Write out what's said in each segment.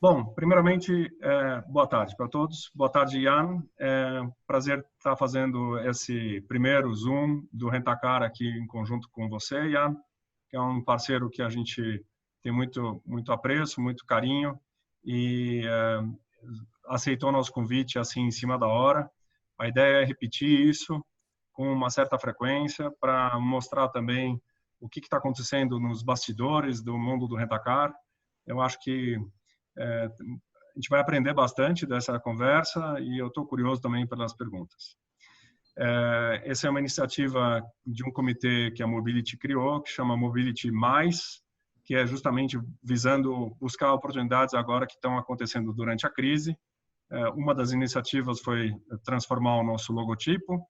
Bom, primeiramente, boa tarde para todos. Boa tarde, Ian. Prazer estar fazendo esse primeiro Zoom do Rentacar aqui em conjunto com você, Ian, que é um parceiro que a gente tem muito apreço, muito carinho e aceitou nosso convite assim em cima da hora. A ideia é repetir isso com uma certa frequência para mostrar também o que está acontecendo nos bastidores do mundo do Rentacar. Eu acho que a gente vai aprender bastante dessa conversa e eu estou curioso também pelas perguntas. Essa é uma iniciativa de um comitê que a Mobility criou, que chama Mobility Mais, que é justamente visando buscar oportunidades agora que estão acontecendo durante a crise. Uma das iniciativas foi transformar o nosso logotipo,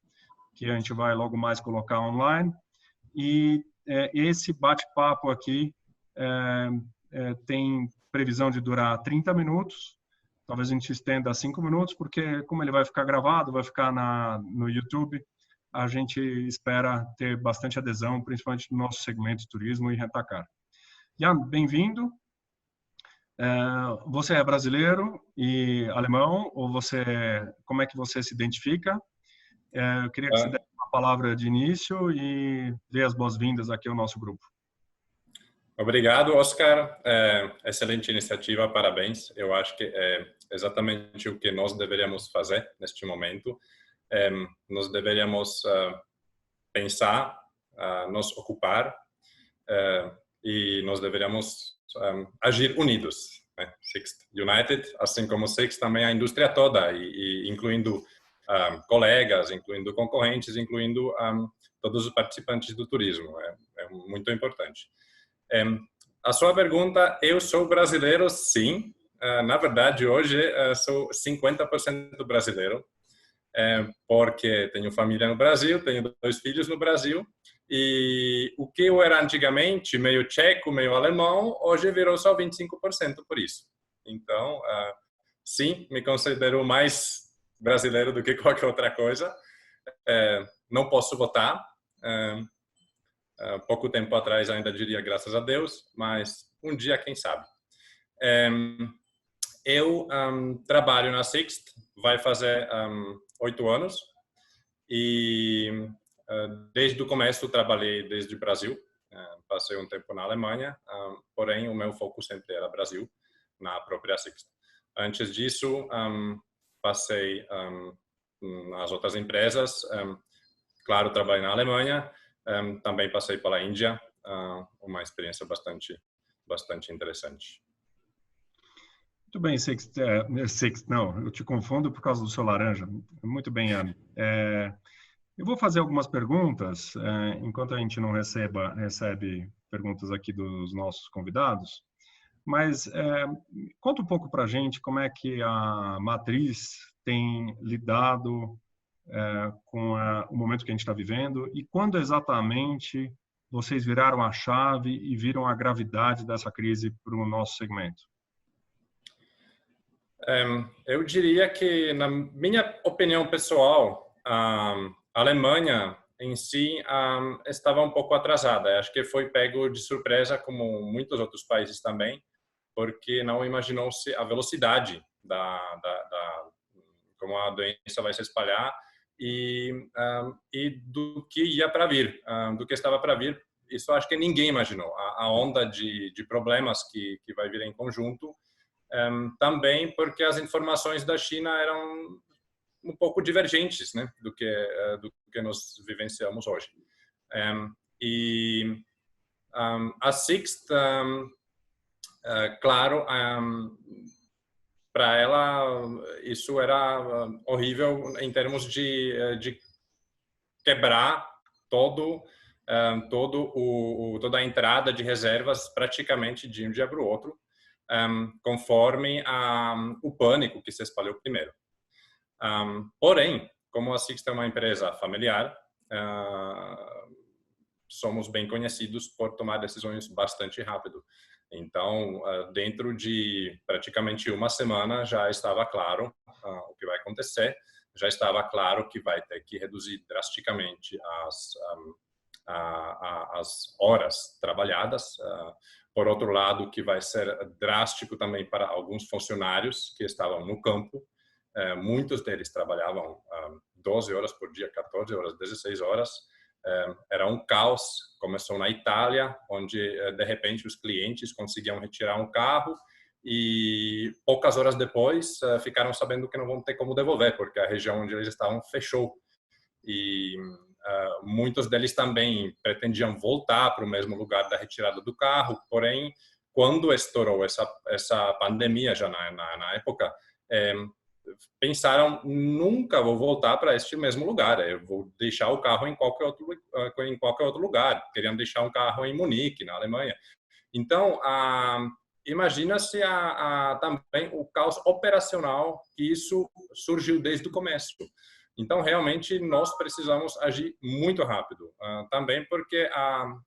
que a gente vai logo mais colocar online. E esse bate-papo aqui tem previsão de durar 30 minutos. Talvez a gente estenda a 5 minutos, porque como ele vai ficar gravado, vai ficar no YouTube, a gente espera ter bastante adesão, principalmente no nosso segmento de turismo e rentacar. Jan, bem-vindo. Você é brasileiro e alemão, ou como é que você se identifica? Eu queria que você desse uma palavra de início e dê as boas-vindas aqui ao nosso grupo. Obrigado, Oscar. Excelente iniciativa, parabéns. Eu acho que é exatamente o que nós deveríamos fazer neste momento. Nós deveríamos pensar, nos ocupar e nós deveríamos agir unidos. Né? Sixt United, assim como Sixt, também a indústria toda, e incluindo colegas, incluindo concorrentes, incluindo todos os participantes do turismo. É muito importante. A sua pergunta, eu sou brasileiro, sim. Na verdade, hoje sou 50% brasileiro, porque tenho família no Brasil, tenho 2 filhos no Brasil, e o que eu era antigamente, meio tcheco, meio alemão, hoje virou só 25% por isso. Então, sim, me considero mais brasileiro do que qualquer outra coisa. Não posso votar. Pouco tempo atrás ainda diria graças a Deus, mas um dia, quem sabe. Eu trabalho na Sixt, vai fazer 8 anos, e desde o começo trabalhei desde o Brasil. Passei um tempo na Alemanha, porém o meu foco sempre era Brasil, na própria Sixt. Antes disso, passei nas outras empresas. Claro, trabalhei na Alemanha, também passei pela Índia, uma experiência bastante interessante. Muito bem, Sixt. Não, eu te confundo por causa do seu laranja. Muito bem, Ian. Eu vou fazer algumas perguntas, enquanto a gente não recebe perguntas aqui dos nossos convidados, mas conta um pouco para a gente como é que a Matriz tem lidado com o momento que a gente está vivendo e quando exatamente vocês viraram a chave e viram a gravidade dessa crise para o nosso segmento. Eu diria que, na minha opinião pessoal, a Alemanha em si estava um pouco atrasada. Acho que foi pego de surpresa, como muitos outros países também, porque não imaginou-se a velocidade como a doença vai se espalhar e do que ia para vir, do que estava para vir. Isso acho que ninguém imaginou. A onda de problemas que vai vir em conjunto, também porque as informações da China eram um pouco divergentes, né, do que nós vivenciamos hoje. E a Sixt, claro, para ela isso era horrível em termos de quebrar toda a entrada de reservas praticamente de um dia para o outro, conforme o pânico que se espalhou primeiro. Porém, como a Sixt é uma empresa familiar, somos bem conhecidos por tomar decisões bastante rápido. Então, dentro de praticamente uma semana já estava claro o que vai acontecer, já estava claro que vai ter que reduzir drasticamente as horas trabalhadas, Por outro lado, que vai ser drástico também para alguns funcionários que estavam no campo. Muitos deles trabalhavam 12 horas por dia, 14 horas, 16 horas. Era um caos. Começou na Itália, onde de repente os clientes conseguiam retirar um carro e poucas horas depois ficaram sabendo que não vão ter como devolver, porque a região onde eles estavam fechou. E muitos deles também pretendiam voltar para o mesmo lugar da retirada do carro, porém, quando estourou essa pandemia, já na época, pensaram, nunca vou voltar para este mesmo lugar, eu vou deixar o carro em qualquer outro lugar. Queriam deixar um carro em Munique, na Alemanha. Então, imagina-se também o caos operacional que isso surgiu desde o começo. Então, realmente, nós precisamos agir muito rápido. Também porque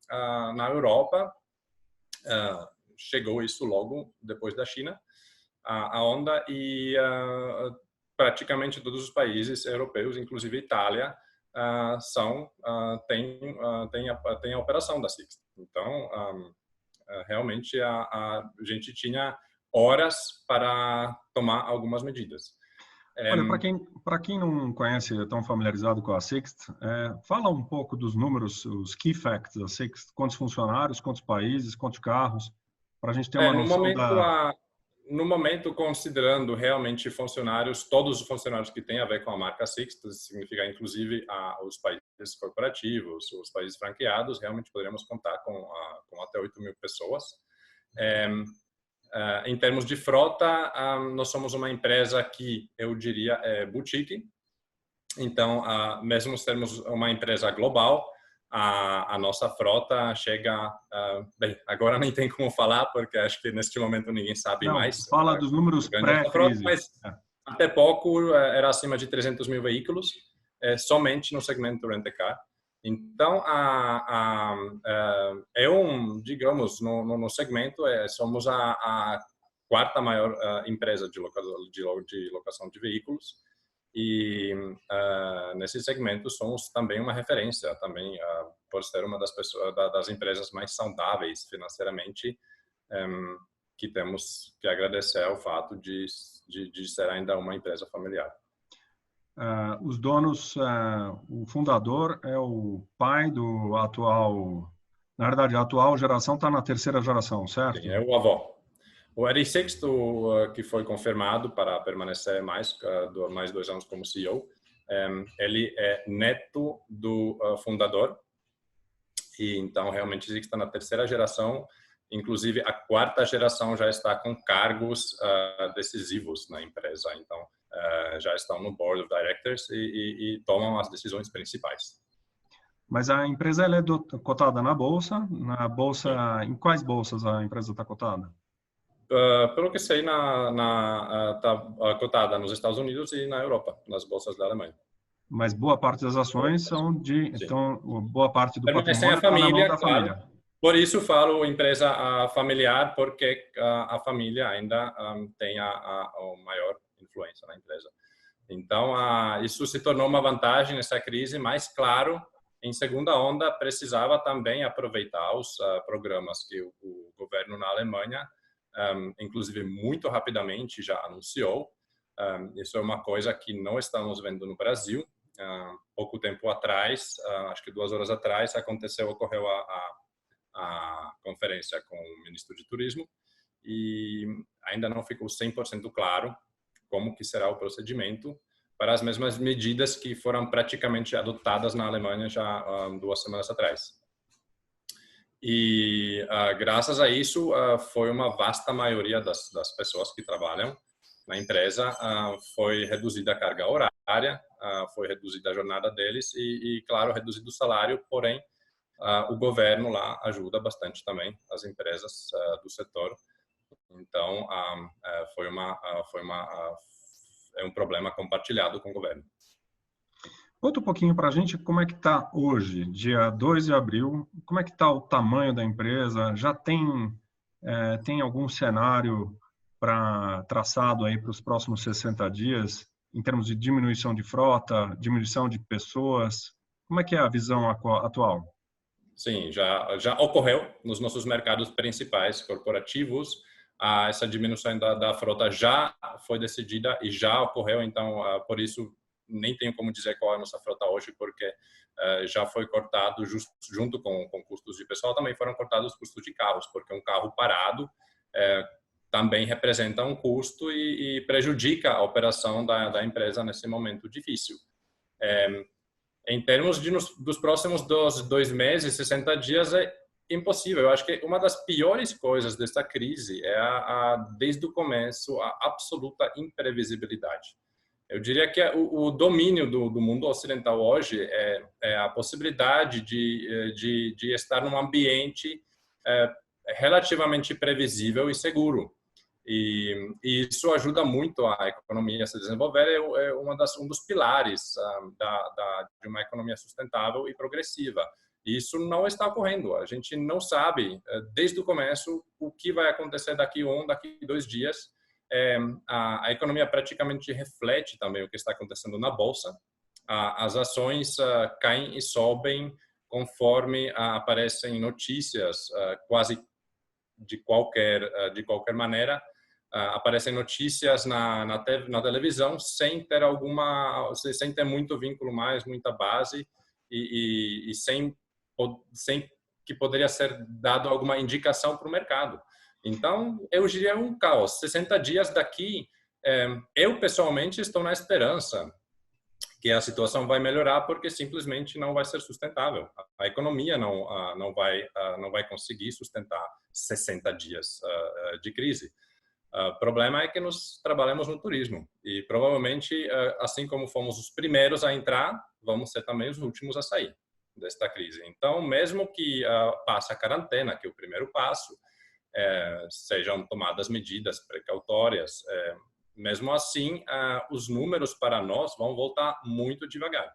na Europa chegou isso logo depois da China, a onda, e praticamente todos os países europeus, inclusive a Itália, tem a operação da Sixt. Então, realmente a gente tinha horas para tomar algumas medidas. Olha, para quem não conhece, é tão familiarizado com a Sixt, fala um pouco dos números, os key facts da Sixt, quantos funcionários, quantos países, quantos carros, para a gente ter uma noção No momento, considerando realmente funcionários, todos os funcionários que têm a ver com a marca Sixt, significa inclusive os países corporativos, os países franqueados, realmente poderíamos contar com até 8.000 pessoas. Em termos de frota, nós somos uma empresa que eu diria boutique. Então, mesmo sermos uma empresa global, a nossa frota chega... bem, agora nem tem como falar, porque acho que neste momento ninguém sabe mais. Fala dos números pré-crise. Mas até pouco era acima de 300.000 veículos, somente no segmento rent-a-car. Então, digamos, no segmento, somos a quarta maior empresa de locação de veículos, e nesse segmento somos também uma referência, também por ser uma das empresas mais saudáveis financeiramente, que temos que agradecer ao fato de ser ainda uma empresa familiar. Os donos, o fundador é o pai do atual, na verdade, a atual geração está na terceira geração, certo? Sim, é o avô. O Eric Sixt, que foi confirmado para permanecer mais 2 anos como CEO, ele é neto do fundador, e então realmente Sixt está na terceira geração. Inclusive a quarta geração já está com cargos decisivos na empresa, então já estão no Board of Directors e tomam as decisões principais. Mas a empresa ela é cotada na bolsa? Em quais bolsas a empresa está cotada? Pelo que sei, está cotada nos Estados Unidos e na Europa, nas bolsas da Alemanha. Mas boa parte das ações são então boa parte do patrimônio está na mão da família. Claro. Por isso falo empresa familiar, porque a família ainda tem a maior influência na empresa. Então, isso se tornou uma vantagem nessa crise, mas, claro, em segunda onda, precisava também aproveitar os programas que o governo na Alemanha, inclusive muito rapidamente, já anunciou. Isso é uma coisa que não estamos vendo no Brasil. Pouco tempo atrás, acho que 2 horas atrás, ocorreu a conferência com o ministro de Turismo, e ainda não ficou 100% claro como que será o procedimento para as mesmas medidas que foram praticamente adotadas na Alemanha já 2 semanas atrás. E graças a isso, foi uma vasta maioria das pessoas que trabalham na empresa, foi reduzida a carga horária, foi reduzida a jornada deles e claro, reduzido o salário, porém, o governo lá ajuda bastante também as empresas do setor. Então, é um problema compartilhado com o governo. Conta um pouquinho para a gente como é que está hoje, dia 2 de abril, como é que está o tamanho da empresa? Já tem algum cenário traçado aí para os próximos 60 dias, em termos de diminuição de frota, diminuição de pessoas? Como é que é a visão atual? sim, já ocorreu nos nossos mercados principais corporativos. Essa diminuição da frota já foi decidida e já ocorreu, então, por isso, nem tenho como dizer qual é a nossa frota hoje, porque já foi cortado, junto com custos de pessoal, também foram cortados os custos de carros, porque um carro parado também representa um custo e prejudica a operação da empresa nesse momento difícil. Em termos dos próximos 2 meses, 60 dias, é impossível. Eu acho que uma das piores coisas dessa crise é, desde o começo, a absoluta imprevisibilidade. Eu diria que o domínio do mundo ocidental hoje é a possibilidade de estar num ambiente relativamente previsível e seguro. E isso ajuda muito a economia a se desenvolver, é um dos pilares de uma economia sustentável e progressiva. E isso não está ocorrendo. A gente não sabe, desde o começo, o que vai acontecer daqui 2 dias. A economia praticamente reflete também o que está acontecendo na bolsa. As ações caem e sobem conforme aparecem notícias, quase de qualquer maneira. Aparecem notícias na televisão sem ter muito vínculo mais, muita base e sem que poderia ser dado alguma indicação para o mercado. Então, eu diria um caos. 60 dias daqui, eu pessoalmente estou na esperança que a situação vai melhorar, porque simplesmente não vai ser sustentável. A economia não vai conseguir sustentar 60 dias de crise. O problema é que nós trabalhamos no turismo e provavelmente, assim como fomos os primeiros a entrar, vamos ser também os últimos a sair desta crise. Então, mesmo que passe a quarentena, que é o primeiro passo, sejam tomadas medidas precautórias, mesmo assim, os números para nós vão voltar muito devagar.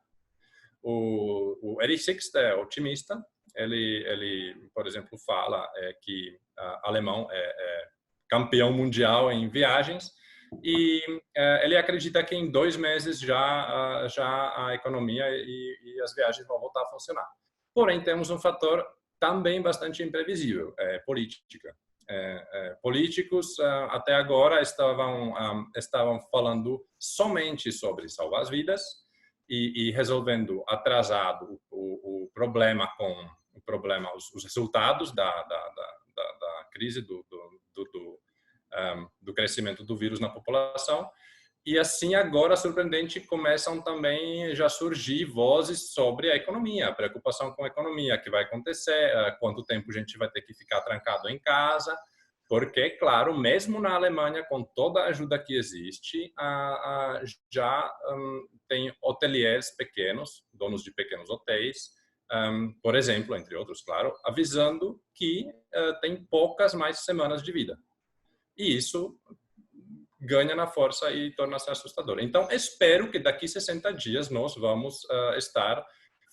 O Eric Sixt é otimista. Ele, por exemplo, fala que alemão é campeão mundial em viagens e ele acredita que em 2 meses já a economia e as viagens vão voltar a funcionar. Porém, temos um fator também bastante imprevisível, política. Políticos até agora estavam falando somente sobre salvar as vidas e resolvendo atrasado o problema os resultados da crise do crescimento do vírus na população. E assim, agora, surpreendente, começam também já a surgir vozes sobre a economia, a preocupação com a economia, que vai acontecer, quanto tempo a gente vai ter que ficar trancado em casa, porque, claro, mesmo na Alemanha, com toda a ajuda que existe, já tem hoteliers pequenos, donos de pequenos hotéis, por exemplo, entre outros, claro, avisando que tem poucas mais semanas de vida. E isso ganha na força e torna-se assustador. Então, espero que daqui 60 dias nós vamos estar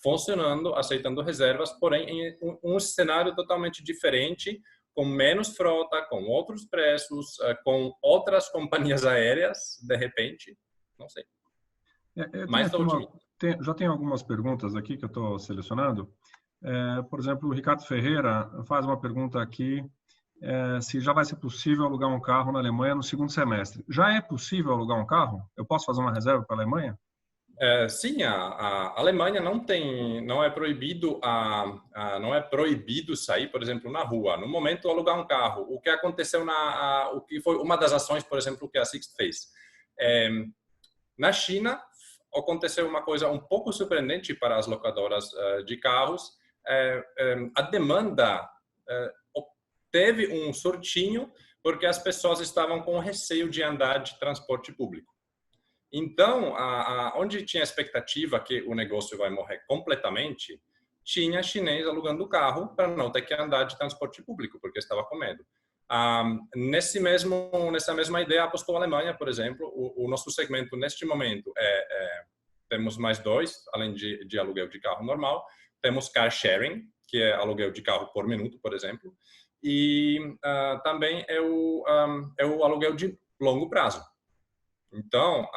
funcionando, aceitando reservas, porém em um cenário totalmente diferente, com menos frota, com outros preços, com outras companhias aéreas, de repente, não sei. Mas já tem algumas perguntas aqui que eu estou selecionando. Por exemplo, o Ricardo Ferreira faz uma pergunta aqui, se já vai ser possível alugar um carro na Alemanha no segundo semestre. Já é possível alugar um carro? Eu posso fazer uma reserva para a Alemanha? Sim, a Alemanha não é proibido sair, por exemplo, na rua. No momento, alugar um carro. O que aconteceu o que foi uma das ações, por exemplo, que a Sixt fez. Na China, aconteceu uma coisa um pouco surpreendente para as locadoras de carros. A demanda teve um surtinho porque as pessoas estavam com receio de andar de transporte público. Então, onde tinha a expectativa que o negócio vai morrer completamente, tinha chinês alugando o carro para não ter que andar de transporte público, porque estava com medo. Nessa mesma ideia apostou a Alemanha, por exemplo. O nosso segmento, neste momento, temos mais 2, além de aluguel de carro normal. Temos car sharing, que é aluguel de carro por minuto, por exemplo. E também é o aluguel de longo prazo. Então,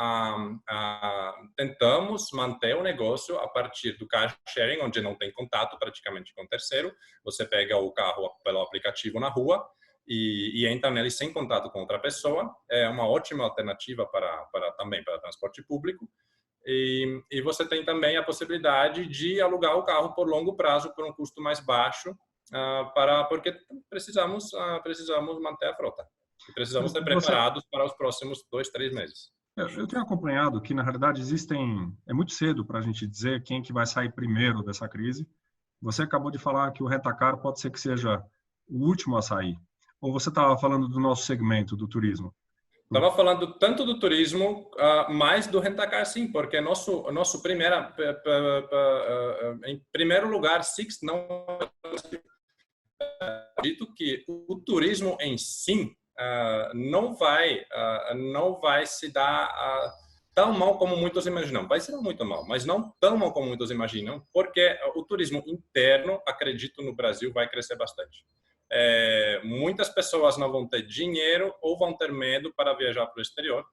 tentamos manter o negócio a partir do car sharing, onde não tem contato praticamente com o terceiro. Você pega o carro pelo aplicativo na rua e entra nele sem contato com outra pessoa. É uma ótima alternativa também para transporte público. E você tem também a possibilidade de alugar o carro por longo prazo, por um custo mais baixo, porque precisamos manter a frota. E precisamos estar preparados para os próximos 2, 3 meses. Eu tenho acompanhado que, na realidade, é muito cedo para a gente dizer quem que vai sair primeiro dessa crise. Você acabou de falar que o rent-a-car pode ser que seja o último a sair. Ou você estava falando do nosso segmento, do turismo? Estava falando tanto do turismo, mais do rent-a-car, sim, porque em primeiro lugar, Six não dito que o turismo em si não vai se dar tão mal como muitos imaginam. Vai ser muito mal, mas não tão mal como muitos imaginam, porque o turismo interno, acredito, no Brasil vai crescer bastante. Muitas pessoas não vão ter dinheiro ou vão ter medo para viajar para o exterior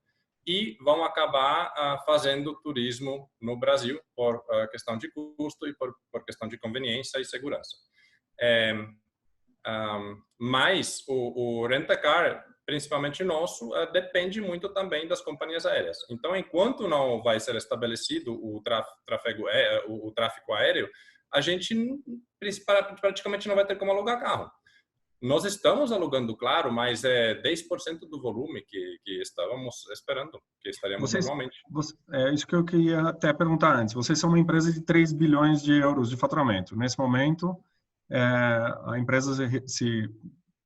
e vão acabar fazendo turismo no Brasil por questão de custo e por questão de conveniência e segurança. Mas o rent-a-car, principalmente nosso, depende muito também das companhias aéreas. Então, enquanto não vai ser estabelecido o tráfego aéreo, a gente praticamente não vai ter como alugar carro. Nós estamos alugando, claro, mas é 10% do volume que estávamos esperando, que estaríamos normalmente. É isso que eu queria até perguntar antes. Vocês são uma empresa de 3 bilhões de euros de faturamento. Nesse momento, a empresa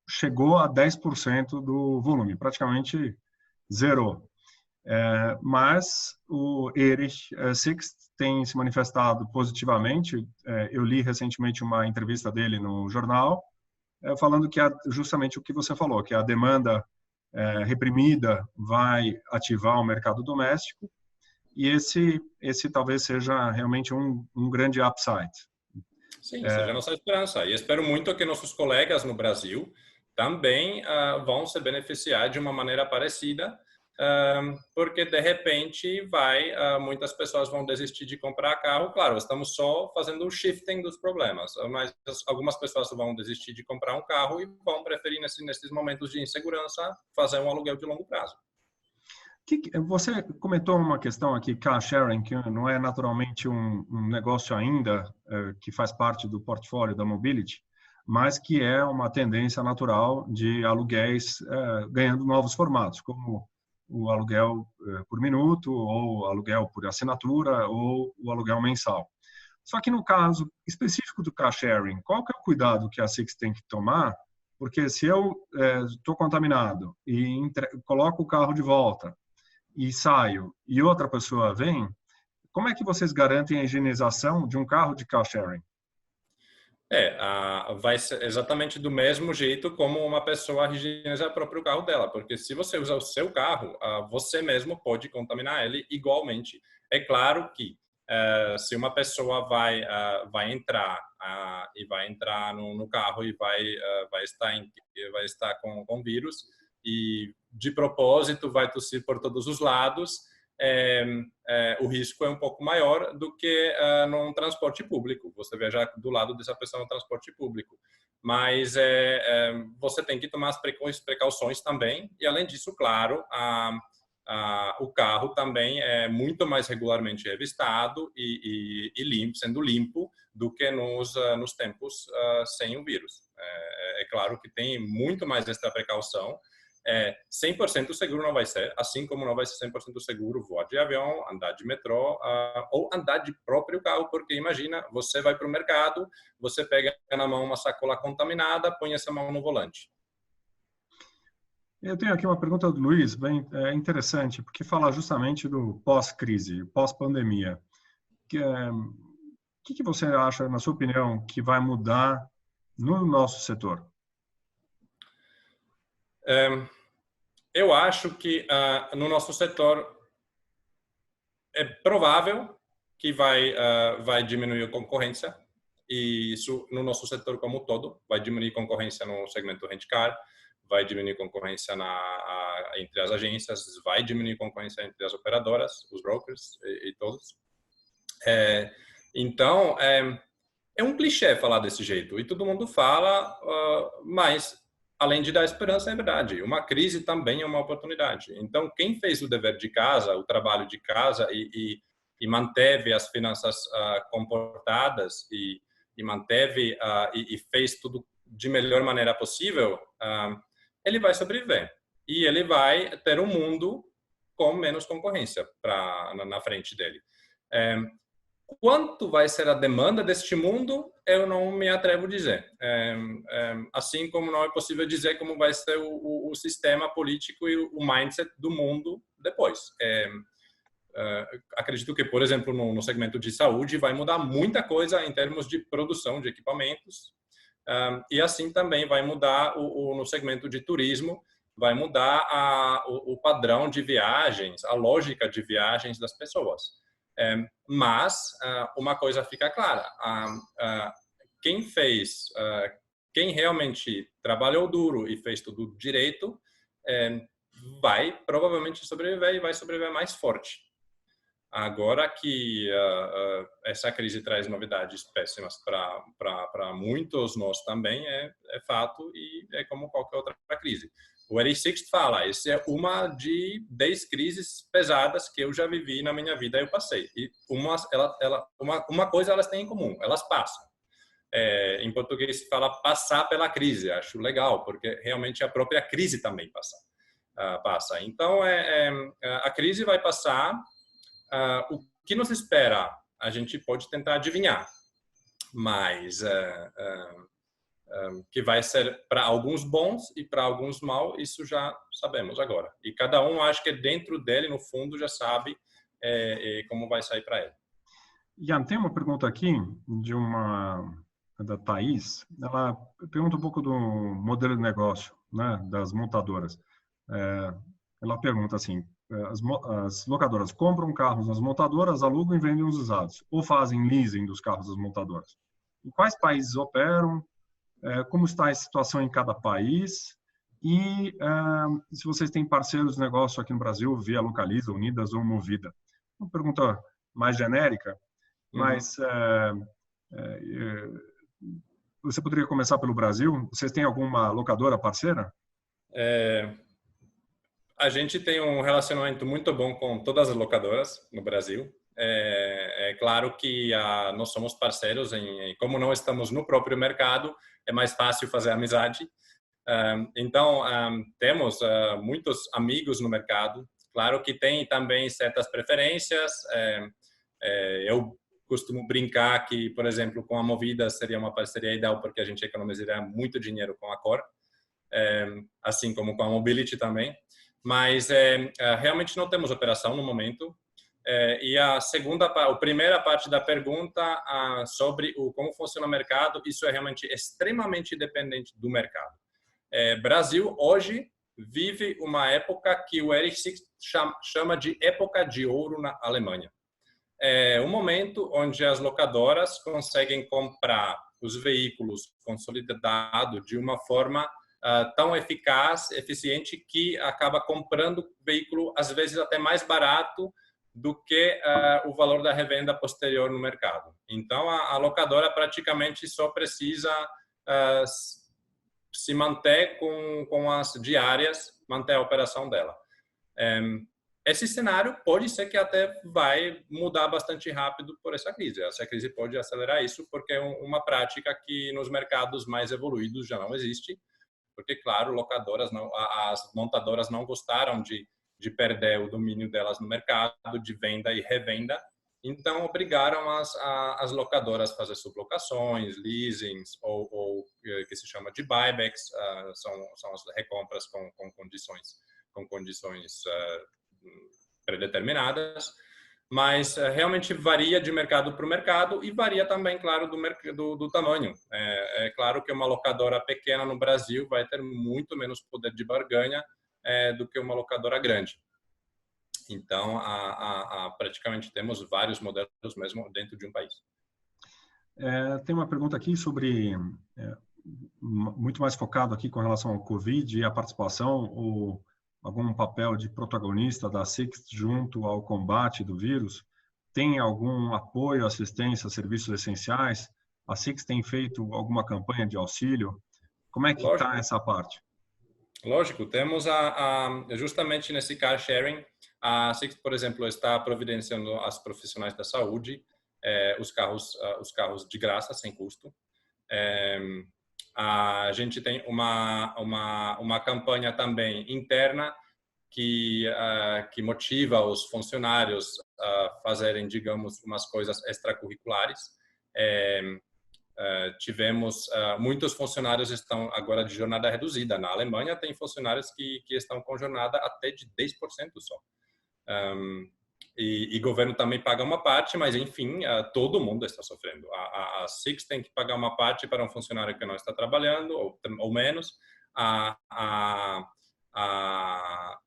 chegou a 10% do volume, praticamente zerou. Mas o Erich Sixt tem se manifestado positivamente. Eu li recentemente uma entrevista dele no jornal, falando que justamente o que você falou, que a demanda reprimida vai ativar o mercado doméstico, e esse talvez seja realmente um grande upside. Sim, seja a nossa esperança. E espero muito que nossos colegas no Brasil também vão se beneficiar de uma maneira parecida, porque de repente muitas pessoas vão desistir de comprar carro. Claro, estamos só fazendo o shifting dos problemas, mas algumas pessoas vão desistir de comprar um carro e vão preferir nesses momentos de insegurança fazer um aluguel de longo prazo. Você comentou uma questão aqui, car sharing, que não é naturalmente um negócio ainda que faz parte do portfólio da Mobility, mas que é uma tendência natural de aluguéis ganhando novos formatos, como o aluguel por minuto, ou aluguel por assinatura, ou o aluguel mensal. Só que no caso específico do car sharing, qual que é o cuidado que a Six tem que tomar? Porque se eu estou contaminado e coloco o carro de volta e saio e outra pessoa vem, como é que vocês garantem a higienização de um carro de car sharing? Vai ser exatamente do mesmo jeito como uma pessoa higieniza o próprio carro dela, porque se você usa o seu carro, você mesmo pode contaminar ele igualmente. É claro que se uma pessoa vai entrar no carro e vai estar com vírus e de propósito vai tossir por todos os lados, o risco é um pouco maior do que num transporte público. Você viajar do lado dessa pessoa no transporte público. Mas você tem que tomar as precauções também. E, além disso, claro, o carro também é muito mais regularmente revistado e sendo limpo do que nos tempos sem o vírus. É claro que tem muito mais esta precaução. 100% seguro não vai ser, assim como não vai ser 100% seguro voar de avião, andar de metrô ou andar de próprio carro, porque imagina, você vai para o mercado, você pega na mão uma sacola contaminada, põe essa mão no volante. Eu tenho aqui uma pergunta do Luiz, bem interessante, porque fala justamente do pós-crise, pós-pandemia. O que você acha, na sua opinião, que vai mudar no nosso setor? Eu acho que no nosso setor é provável que vai diminuir a concorrência, e isso no nosso setor como todo vai diminuir a concorrência no segmento rent-car, vai diminuir concorrência entre as agências, vai diminuir concorrência entre as operadoras, os brokers e todos. Então, é um clichê falar desse jeito, e todo mundo fala, mas, além de dar esperança, é verdade. Uma crise também é uma oportunidade. Então, quem fez o dever de casa, o trabalho de casa, e manteve as finanças comportadas, e manteve e fez tudo de melhor maneira possível, ele vai sobreviver. E ele vai ter um mundo com menos concorrência na frente dele. Quanto vai ser a demanda deste mundo, eu não me atrevo a dizer. Assim como não é possível dizer como vai ser o sistema político e o mindset do mundo depois. Acredito que, por exemplo, no segmento de saúde, vai mudar muita coisa em termos de produção de equipamentos. E assim também vai mudar no segmento de turismo, vai mudar o padrão de viagens, a lógica de viagens das pessoas. Mas uma coisa fica clara, quem realmente trabalhou duro e fez tudo direito, vai provavelmente sobreviver, e vai sobreviver mais forte. Agora que essa crise traz novidades péssimas para muitos nós também, é fato, e é como qualquer outra crise. O Eric Sixt fala, essa é uma de 10 crises pesadas que eu já vivi na minha vida, eu passei. E uma coisa elas têm em comum, elas passam. Em português se fala passar pela crise, acho legal, porque realmente a própria crise também passa. Então, a crise vai passar. O que nos espera, a gente pode tentar adivinhar, mas que vai ser para alguns bons e para alguns mal, isso já sabemos agora. E cada um, acho que dentro dele, no fundo, já sabe como vai sair para ele. Ian, tem uma pergunta aqui da Thaís. Ela pergunta um pouco do modelo de negócio, né, das montadoras. Ela pergunta assim: as locadoras compram carros nas montadoras, alugam e vendem os usados, ou fazem leasing dos carros das montadoras? Em quais países operam? Como está a situação em cada país? E se vocês têm parceiros de negócio aqui no Brasil, via Localiza, Unidas ou Movida? Uma pergunta mais genérica, mas você poderia começar pelo Brasil? Vocês têm alguma locadora parceira? A gente tem um relacionamento muito bom com todas as locadoras no Brasil. É claro que nós somos parceiros, como não estamos no próprio mercado, é mais fácil fazer amizade. Então, temos muitos amigos no mercado. Claro que tem também certas preferências. Eu costumo brincar que, por exemplo, com a Movida seria uma parceria ideal, porque a gente economizaria muito dinheiro com a Cor, assim como com a Mobility também. Mas realmente não temos operação no momento. E a primeira parte da pergunta sobre como funciona o mercado, isso é realmente extremamente dependente do mercado. Brasil hoje vive uma época que o Eric Sixt chama de época de ouro na Alemanha. É um momento onde as locadoras conseguem comprar os veículos consolidados de uma forma tão eficaz, eficiente, que acaba comprando veículo às vezes até mais barato do que o valor da revenda posterior no mercado. Então, a locadora praticamente só precisa se manter com as diárias, manter a operação dela. Esse cenário pode ser que até vai mudar bastante rápido por essa crise. Essa crise pode acelerar isso, porque é uma prática que nos mercados mais evoluídos já não existe. Porque, claro, as montadoras não gostaram de perder o domínio delas no mercado de venda e revenda, então obrigaram as locadoras a fazer sublocações, leasings, ou que se chama de buybacks, são as recompras com condições predeterminadas. Mas realmente varia de mercado para o mercado, e varia também, claro, do tamanho. É claro que uma locadora pequena no Brasil vai ter muito menos poder de barganha do que uma locadora grande. Então, praticamente temos vários modelos mesmo dentro de um país. Tem uma pergunta aqui sobre muito mais focado aqui com relação ao Covid e a participação ou algum papel de protagonista da Sixt junto ao combate do vírus? Tem algum apoio, assistência, serviços essenciais? A Sixt tem feito alguma campanha de auxílio? Como é que está essa parte? Lógico, temos justamente nesse car sharing, a Sixt, por exemplo, está providenciando aos profissionais da saúde os carros de graça, sem custo. A gente tem uma campanha também interna que motiva os funcionários a fazerem, digamos, umas coisas extracurriculares. Tivemos muitos funcionários estão agora de jornada reduzida. Na Alemanha tem funcionários que estão com jornada até de 10% só. E o governo também paga uma parte, mas enfim, todo mundo está sofrendo. A Sixt tem que pagar uma parte para um funcionário que não está trabalhando, ou menos.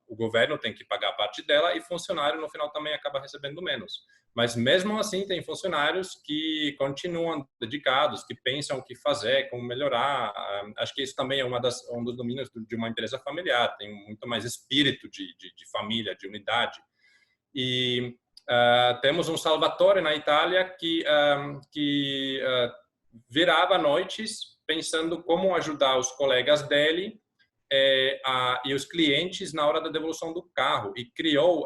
O governo tem que pagar a parte dela e o funcionário no final também acaba recebendo menos. Mas mesmo assim tem funcionários que continuam dedicados, que pensam o que fazer, como melhorar. Acho que isso também é um dos domínios de uma empresa familiar. Tem muito mais espírito de família, de unidade. E temos um Salvatore na Itália que virava noites pensando como ajudar os colegas dele e os clientes na hora da devolução do carro, e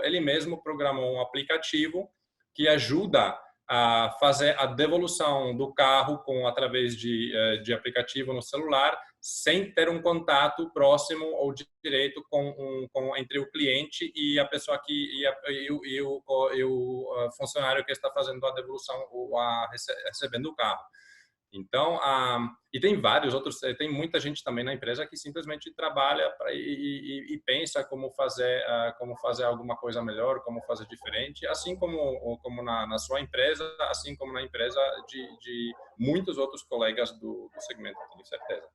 ele mesmo programou um aplicativo que ajuda a fazer a devolução do carro através de aplicativo no celular, sem ter um contato próximo ou direto entre o cliente e a pessoa e o funcionário que está fazendo a devolução ou recebendo o carro. Então, e tem vários outros, tem muita gente também na empresa que simplesmente trabalha e pensa como fazer alguma coisa melhor, como fazer diferente, assim como na sua empresa, assim como na empresa de muitos outros colegas do segmento, tenho certeza.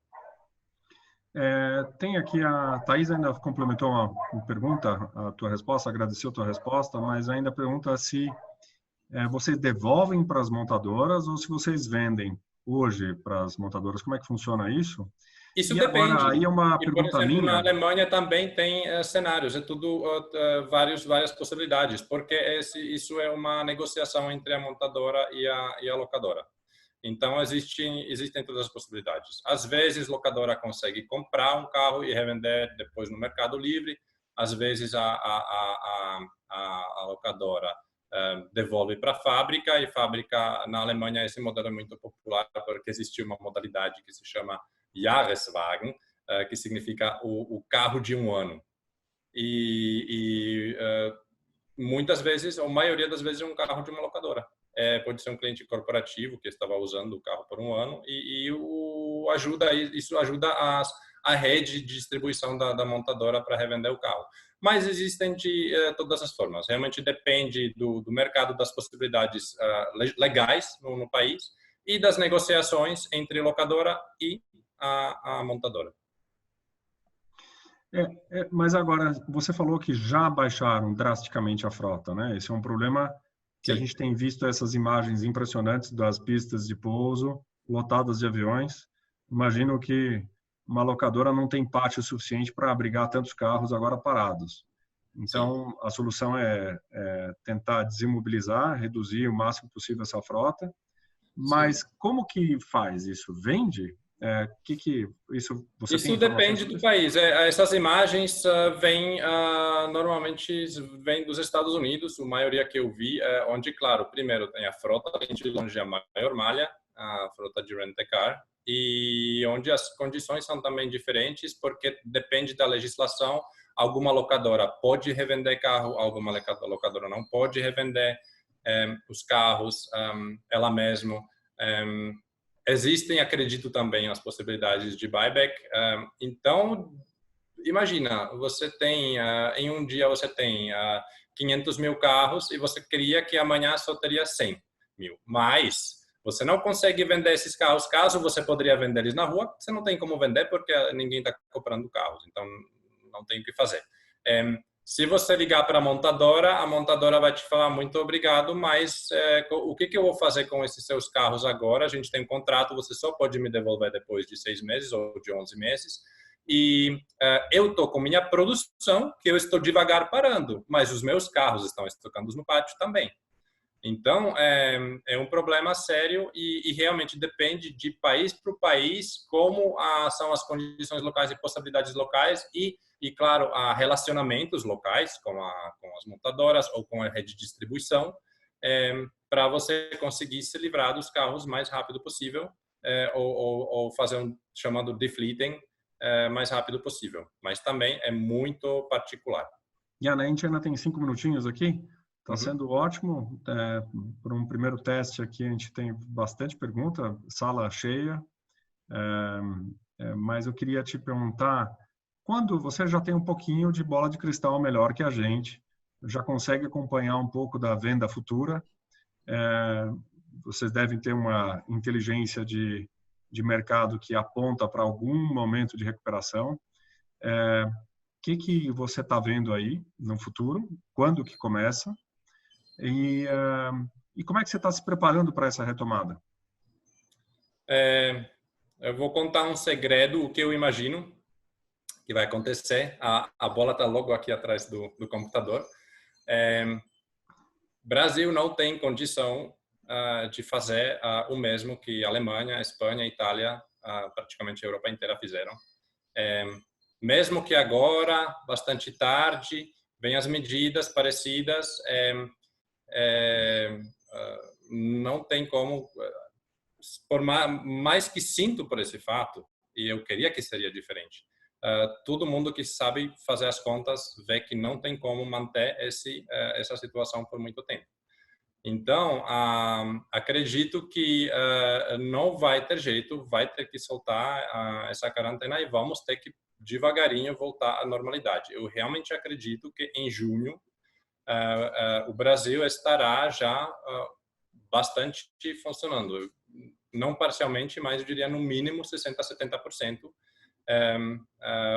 Tem aqui a Thaís ainda complementou uma pergunta, a tua resposta, agradeceu a tua resposta, mas ainda pergunta se vocês devolvem para as montadoras ou se vocês vendem hoje para as montadoras. Como é que funciona isso? Isso depende. Agora, aí é uma pergunta por exemplo, minha. na Alemanha também tem cenários, é tudo várias possibilidades, porque isso é uma negociação entre a montadora e a locadora. Então, existem todas as possibilidades. Às vezes, a locadora consegue comprar um carro e revender depois no Mercado Livre. Às vezes, a locadora devolve para a fábrica, e fábrica na Alemanha esse modelo é muito popular porque existe uma modalidade que se chama Jahreswagen, que significa o carro de um ano. E muitas vezes, ou a maioria das vezes, é um carro de uma locadora. Pode ser um cliente corporativo que estava usando o carro por um ano isso ajuda a rede de distribuição da montadora para revender o carro. Mas existem de todas as formas. Realmente depende do mercado, das possibilidades legais no país e das negociações entre a locadora e a montadora. Mas agora, você falou que já baixaram drasticamente a frota, né? Esse é um problema que a gente tem visto, essas imagens impressionantes das pistas de pouso lotadas de aviões. Imagino que uma locadora não tem pátio suficiente para abrigar tantos carros agora parados. Então, a solução é tentar desimobilizar, reduzir o máximo possível essa frota. Mas como que faz isso? Vende? Isso depende do país. Essas imagens normalmente vêm dos Estados Unidos. A maioria que eu vi, onde, claro, primeiro tem a frota, de longe a maior malha, a frota de rent-a-car, e onde as condições são também diferentes, porque depende da legislação. Alguma locadora pode revender carro, alguma locadora não pode revender os carros ela mesma. Existem, acredito, também as possibilidades de buyback. Então, imagina, você tem, em um dia você tem 500 mil carros e você queria que amanhã só teria 100 mil. Mas você não consegue vender esses carros. Caso você poderia vender eles na rua, você não tem como vender porque ninguém está comprando carros. Então, não tem o que fazer. Se você ligar para a montadora vai te falar muito obrigado, mas o que eu vou fazer com esses seus carros agora? A gente tem um contrato, você só pode me devolver depois de 6 meses ou de 11 meses. E eu estou com minha produção, que eu estou devagar parando, mas os meus carros estão estocando no pátio também. Então, é um problema sério e realmente depende de país para o país, como são as condições locais e possibilidades locais e claro, relacionamentos locais com as montadoras ou com a rede de distribuição, para você conseguir se livrar dos carros o mais rápido possível ou fazer chamado defleeting mais rápido possível. Mas também é muito particular. Jan, a gente ainda tem 5 minutinhos aqui. Está sendo ótimo. Por um primeiro teste aqui, a gente tem bastante pergunta, sala cheia. Mas eu queria te perguntar, quando você já tem um pouquinho de bola de cristal melhor que a gente, já consegue acompanhar um pouco da venda futura, vocês devem ter uma inteligência de mercado que aponta para algum momento de recuperação. O que você está vendo aí no futuro? Quando que começa? E como é que você está se preparando para essa retomada? Eu vou contar um segredo, o que eu imagino que vai acontecer. A bola está logo aqui atrás do computador. Brasil não tem condição de fazer o mesmo que a Alemanha, a Espanha, a Itália, praticamente a Europa inteira fizeram. Mesmo que agora, bastante tarde, venham as medidas parecidas, não tem como, por mais que sinto por esse fato, e eu queria que seria diferente, todo mundo que sabe fazer as contas vê que não tem como manter essa situação por muito tempo. Então, acredito que não vai ter jeito, vai ter que soltar essa quarentena e vamos ter que devagarinho voltar à normalidade. Eu realmente acredito que em junho o Brasil estará já bastante funcionando. Não parcialmente, mas eu diria no mínimo 60% a 70%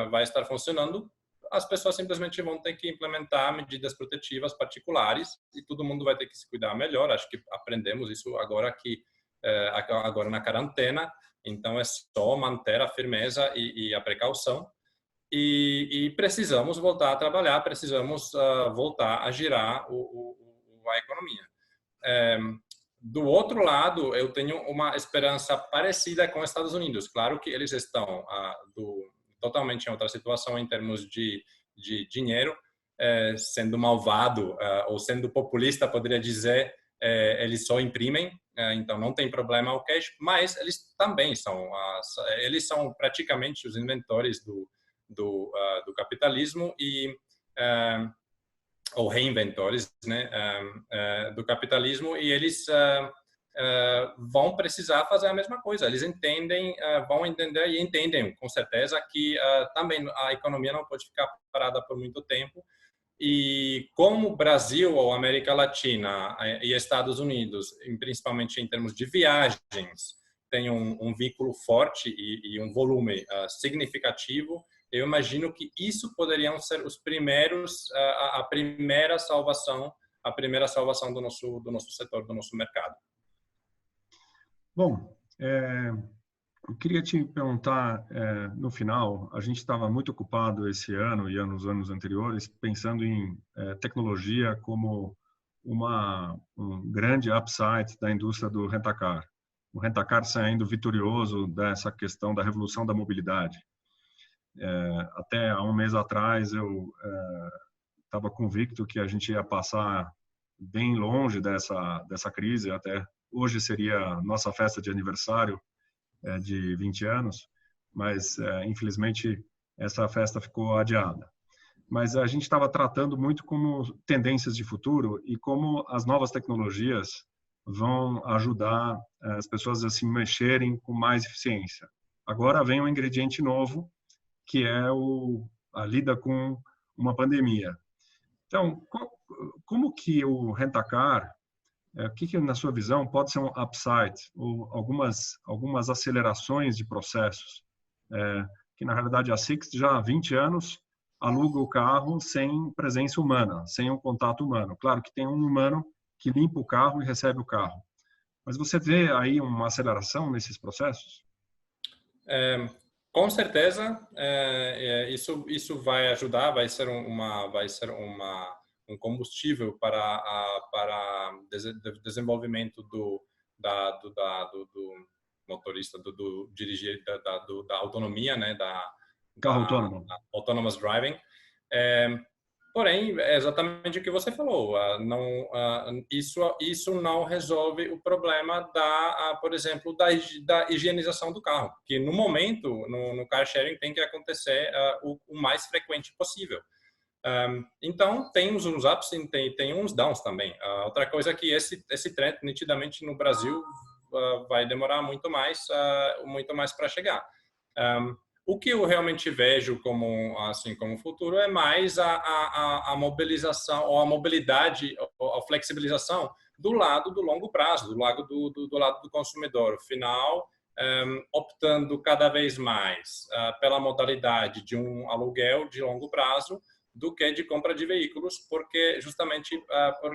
vai estar funcionando. As pessoas simplesmente vão ter que implementar medidas protetivas particulares e todo mundo vai ter que se cuidar melhor. Acho que aprendemos isso agora na quarentena. Então é só manter a firmeza e a precaução. E precisamos voltar a trabalhar, precisamos voltar a girar a economia. Do outro lado, eu tenho uma esperança parecida com os Estados Unidos. Claro que eles estão totalmente em outra situação em termos de dinheiro, sendo malvado ou sendo populista, poderia dizer, eles só imprimem, então não tem problema o cash, mas eles também eles são praticamente os inventores do capitalismo ou reinventores, né, do capitalismo, e eles vão precisar fazer a mesma coisa. Eles vão entender e entendem, com certeza, que também a economia não pode ficar parada por muito tempo. E como o Brasil ou América Latina e Estados Unidos, principalmente em termos de viagens, tem um vínculo forte e um volume significativo, eu imagino que isso poderiam ser os primeiros, a primeira salvação do nosso setor, do nosso mercado. Bom, eu queria te perguntar, no final, a gente estava muito ocupado esse ano e nos anos anteriores pensando em tecnologia como um grande upside da indústria do rent-a-car. O rent-a-car saindo vitorioso dessa questão da revolução da mobilidade. Até há um mês atrás eu estava convicto que a gente ia passar bem longe dessa crise, até hoje seria a nossa festa de aniversário de 20 anos, mas infelizmente essa festa ficou adiada. Mas a gente estava tratando muito como tendências de futuro e como as novas tecnologias vão ajudar as pessoas a se mexerem com mais eficiência. Agora vem um ingrediente novo, que é a lida com uma pandemia. Então, como que o rent-a-car, o que na sua visão pode ser um upside ou algumas acelerações de processos, que na realidade a Sixt já há 20 anos aluga o carro sem presença humana, sem um contato humano. Claro que tem um humano que limpa o carro e recebe o carro. Mas você vê aí uma aceleração nesses processos? Com certeza, isso vai ajudar, um combustível para desenvolvimento do motorista, do dirigir, da autonomia, né, Carro autônomo. da autonomous driving. Porém, é exatamente o que você falou. Isso não resolve o problema por exemplo, da higienização do carro, que no momento, no car sharing, tem que acontecer o mais frequente possível. Então, tem uns ups e tem uns downs também. Outra coisa é que esse trend, nitidamente, no Brasil, vai demorar muito mais para chegar. O que eu realmente vejo como futuro é mais a mobilização, ou a mobilidade, ou a flexibilização do lado do longo prazo, do lado do consumidor final, optando cada vez mais pela modalidade de um aluguel de longo prazo do que de compra de veículos, porque justamente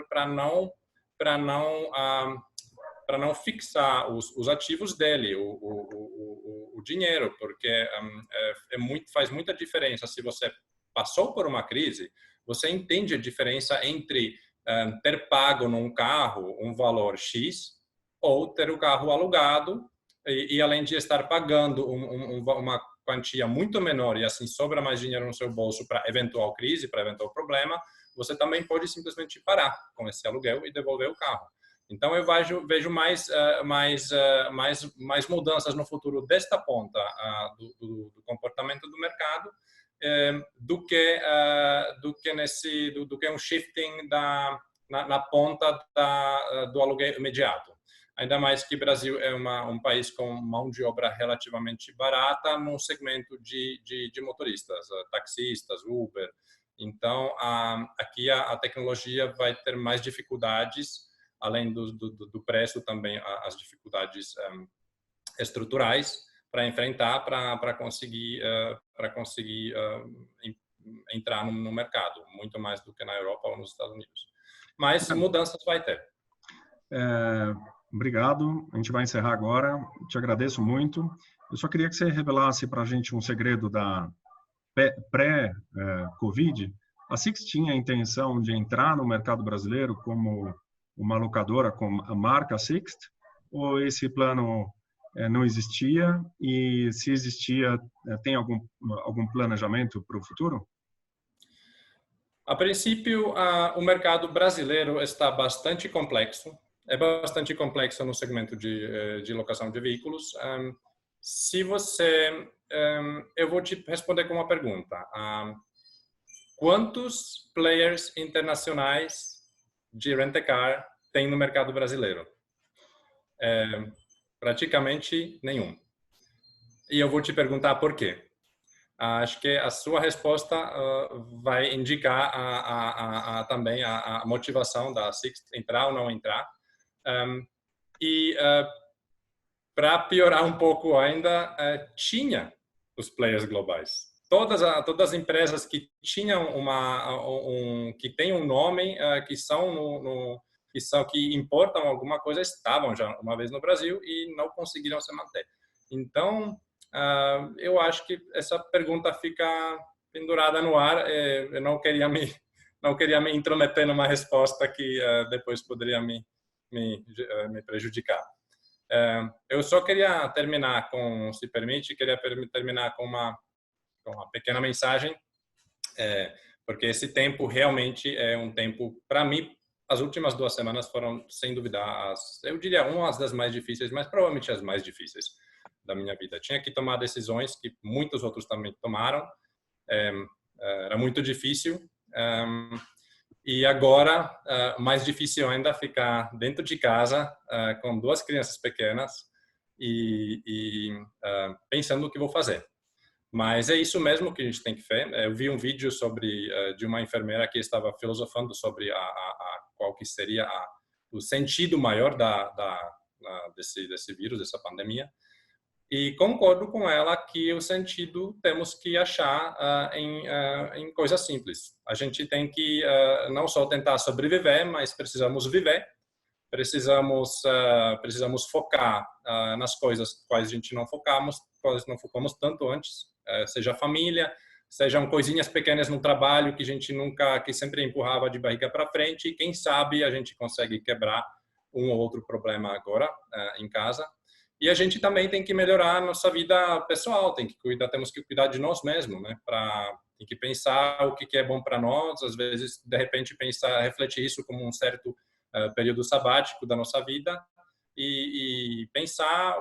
para não fixar os ativos dele, o dinheiro, porque faz muita diferença. Se você passou por uma crise, você entende a diferença entre ter pago num carro um valor X ou ter o carro alugado e além de estar pagando uma quantia muito menor e assim sobra mais dinheiro no seu bolso para eventual crise, para eventual problema, você também pode simplesmente parar com esse aluguel e devolver o carro. Então, eu vejo mais mudanças no futuro desta ponta do comportamento do mercado do que um shifting na ponta do aluguel imediato. Ainda mais que o Brasil é um país com mão de obra relativamente barata no segmento de motoristas, taxistas, Uber. Então, aqui a tecnologia vai ter mais dificuldades, além do preço, também as dificuldades estruturais para enfrentar, para conseguir entrar no mercado, muito mais do que na Europa ou nos Estados Unidos. Mas mudanças vai ter. Obrigado. A gente vai encerrar agora. Te agradeço muito. Eu só queria que você revelasse para a gente um segredo da pré-Covid. A Sixt tinha a intenção de entrar no mercado brasileiro como uma locadora com a marca Sixt, ou esse plano não existia? E se existia, tem algum planejamento para o futuro? A princípio, o mercado brasileiro está bastante complexo. É bastante complexo no segmento de locação de veículos. Eu vou te responder com uma pergunta. Quantos players internacionais de rent-a-car tem no mercado brasileiro? Praticamente nenhum. E eu vou te perguntar por quê. Acho que a sua resposta vai indicar também a motivação da Sixt entrar ou não entrar. Para piorar um pouco ainda, tinha os players globais. Todas as empresas que tinham que têm um nome, que importam alguma coisa, estavam já uma vez no Brasil e não conseguiram se manter. Então, eu acho que essa pergunta fica pendurada no ar. Eu não queria me intrometer numa resposta que depois poderia me prejudicar. Eu só queria terminar se permite, terminar com uma pequena mensagem, porque esse tempo realmente é um tempo, para mim, as últimas 2 semanas foram, sem dúvida, eu diria umas das mais difíceis, mas provavelmente as mais difíceis da minha vida. Tinha que tomar decisões que muitos outros também tomaram. Era muito difícil. E agora, mais difícil ainda ficar dentro de casa com 2 crianças pequenas e pensando o que vou fazer. Mas é isso mesmo que a gente tem que fazer. Eu vi um vídeo de uma enfermeira que estava filosofando sobre qual que seria o sentido maior desse vírus, dessa pandemia. E concordo com ela que o sentido temos que achar em coisas simples. A gente tem que não só tentar sobreviver, mas precisamos viver. Precisamos focar nas coisas quais a gente não focamos, quais não focamos tanto antes, seja família, sejam coisinhas pequenas no trabalho que a gente que sempre empurrava de barriga para frente, e quem sabe a gente consegue quebrar um ou outro problema agora em casa. E a gente também tem que melhorar a nossa vida pessoal, temos que cuidar de nós mesmos, né? Tem que pensar o que é bom para nós, às vezes, de repente, refletir isso como um certo período sabático da nossa vida e pensar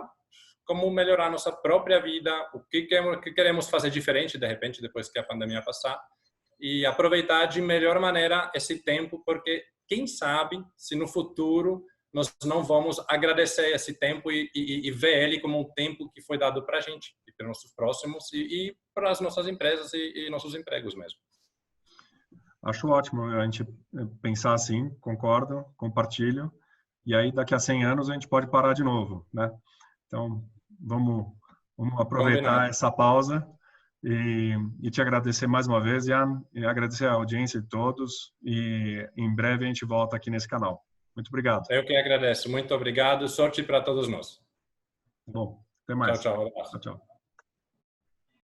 como melhorar nossa própria vida, o que queremos fazer diferente, de repente, depois que a pandemia passar, e aproveitar de melhor maneira esse tempo, porque quem sabe se no futuro nós não vamos agradecer esse tempo e ver ele como um tempo que foi dado para a gente, e para nossos próximos e para as nossas empresas e nossos empregos mesmo. Acho ótimo a gente pensar assim, concordo, compartilho, e aí daqui a 100 anos a gente pode parar de novo, né? Então, vamos aproveitar Combinado. essa pausa e te agradecer mais uma vez, Jan, e agradecer a audiência de todos, e em breve a gente volta aqui nesse canal. Muito obrigado. Eu que agradeço. Muito obrigado. Sorte para todos nós. Bom, até mais. Tchau, tchau. Tchau, tchau.